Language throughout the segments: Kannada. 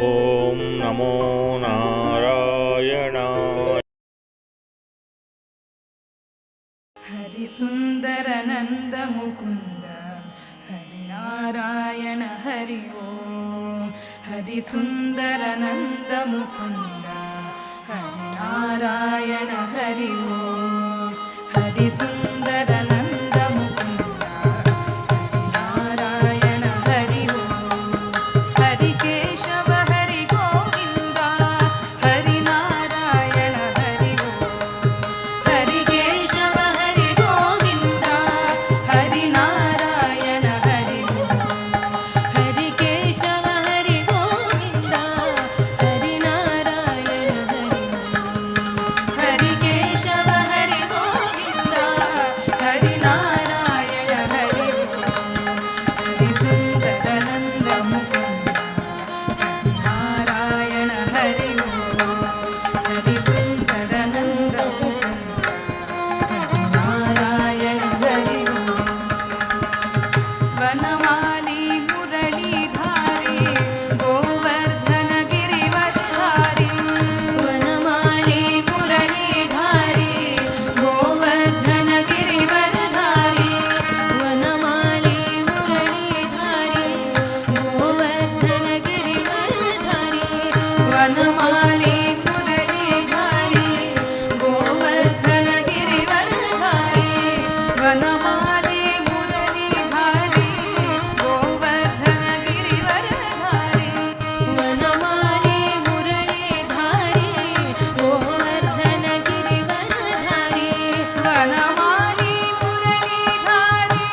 ಓಂ ನಮೋ ನಾರಾಯಣಾಯ. ಹರಿಸುಂದರ ನಂದ ಮುಕುಂದ ಹರಿನಾರಾಯಣ ಹರಿ ಓಂ. ಹರಿಸುಂದರ ನಂದ ಮುಕುಂದ ಹರಿನಾರಾಯಣ ಹರಿ ಓಂ. ಹರಿಸುಂದರ ನಂದ ಮುಕುಂದ ಹರಿನಾರಾಯಣ ಹರಿ ಓಂ. ಹರಿ ಕೇಶವ ಹರಿ ಗೋವಿಂದ ಹರಿನಾರಾಯಣ ಹರಿ ಓಂ. ಹರಿ ಕೇಶವ ಹರಿ ಗೋವಿಂದ ಹರಿನಾರಾಯಣ ಹರಿ ಓಂ. ಹರಿ ಕೇಶವ ಹರಿ ಗೋವಿಂದ ಹರಿನಾರಾಯಣ ಹರಿ ಓಂ. ಹರಿ ಕೇಶವ ಹರಿ ಗೋವಿಂದ ಹರಿನಾರಾಯಣ ಹರಿ ಓಂ. ಹರಿಸುಂದರ ನಂದ ಮುಕುಂದ ಹರಿನಾರಾಯಣ ಹರಿ ಓಂ. ಹರಿಸುಂದರ ನಂದ ಮುಕುಂದ ಹರಿನಾರಾಯಣ ಹರಿ ಓಂ. ವನಮಾಲಿ ಮುರಳೀಧಾರಿ ಗೋವರ್ಧನ ಗಿರಿವರಧಾರಿ. ವನಮಾಲಿ ಮುರಳೀಧಾರಿ ಗೋವರ್ಧನ ಗಿರಿವರಧಾರಿ. ವನಮಾಲಿ ಮುರಳೀಧಾರಿ ಗೋವರ್ಧನ ಗಿರಿವರಧಾರಿ. ವನಮಾಲಿ ಮುರಳೀಧಾರಿ ಗೋವರ್ಧನ ಗಿರಿವರಧಾರಿ. ವನಮಾಲಿ ಮುರಳೀಧಾರಿ ಗೋವರ್ಧನ ಗಿರಿವರಧಾರಿ. ವನಮಾಲಿ ಮುರಳೀಧಾರಿ ಗೋವರ್ಧನ ಗಿರಿವರಧಾರಿ. ವನಮಾಲಿ ಮುರಳೀಧಾರಿ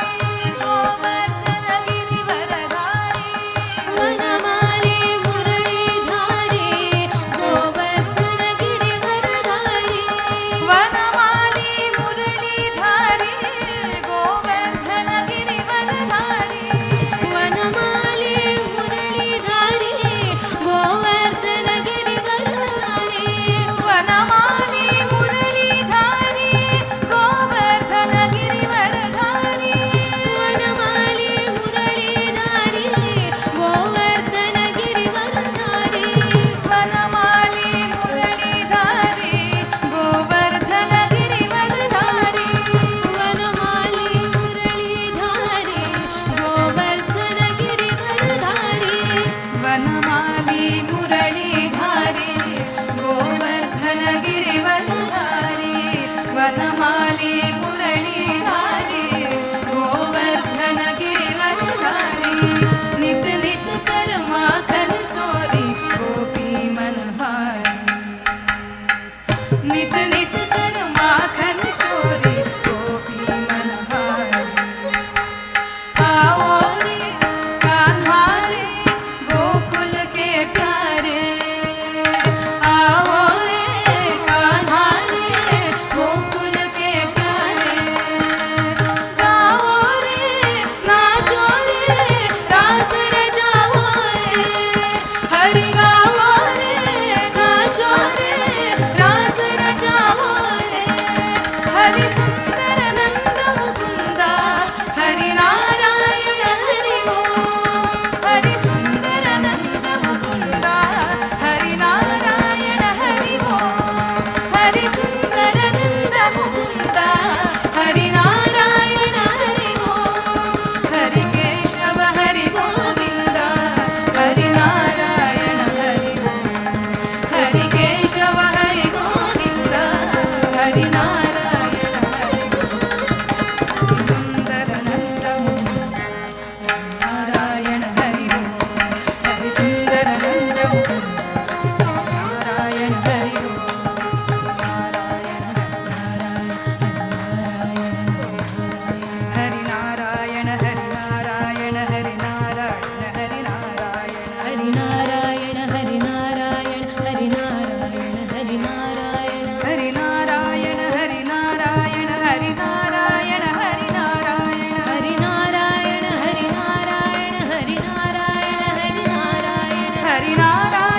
ಗೋವರ್ಧನ ಗಿರಿವರಧಾರಿ. ವನಮಾಲಿ ಮುರಳೀಧಾರಿ ಗೋವರ್ಧನ ಗಿರಿವರಧಾರಿ. ವನಮಾಲಿ ಮುರಳೀಧಾರಿ ಗೋವರ್ಧನ ಗಿರಿವರಧಾರಿ. ವನಮಾಲಿ ಮುರಳೀಧಾರಿ ಗೋವರ್ಧನ ಗಿರಿವರಧಾರಿ. ವನಮಾಲಿ ಮುರಳೀಧಾರಿ ಗೋವರ್ಧನ ಗಿರಿವರಧಾರಿ. ವನಮಾಲಿ ಮುರಳೀಧಾರಿ ಗೋವರ್ಧನ ಗಿರಿವರಧಾರಿ. ವನಮಾಲಿ ಮುರಳೀಧಾರಿ ಗೋವರ್ಧನ ಗಿರಿವರಧಾರಿ. ವನಮಾಲಿ ಮುರಳೀಧಾರಿ ಗೋವರ್ಧನ ಗಿರಿವರಧಾರಿ. ವನಮಾಲಿ ಮುರಳೀಧಾರಿ ಗೋವರ್ಧನ ಗಿರಿವರಧಾರಿ. ವನಮಾಲಿ ಮುರಳೀಧಾರಿ ಗೋವರ್ಧನ ಗಿರಿವರಧಾರಿ. ನಿತ ನಿತ कर माखन चोरी गोपी मनहारी. नित नित कर माखन चोरी गोपी मनहारी. आओ रे कान्हा रे गोकुल के प्यारे. आओ रे कान्हा रे गोकुल के प्यारे. गाओ रे नाचो रे रास रचाओ रे. हरि गाओ रे नाचो रे रास रचाओ रे. हरि सुंदर नंद मुकुंद हरिनारायण हरि ओम. हरि सुंदर नंद मुकुंद हरिनारायण हरि ओम. हरि सुंदर नंद मुकुंद हरिनारायण हरि ओम. हरि केशव हरि गोविंद हरिनारायण हरि ओम. हरि केशव हरि गोविंद हरिनारायण हरि ओम. सुंदर नंद मुकुंद हरिनारायण हरि ओम. हरि सुंदर नंद मुकुंद हरिनारायण हरि ओम. हरिनारायण हरिनारायण हरिनारायण हरिनारायण हरिनारायण हरिनारायण हरिनारायण हरिनारायण हरिनारायण हरिनारायण हरिनारायण हरिनारायण हरिनारायण हरिनारायण हरिनारायण हरिनारायण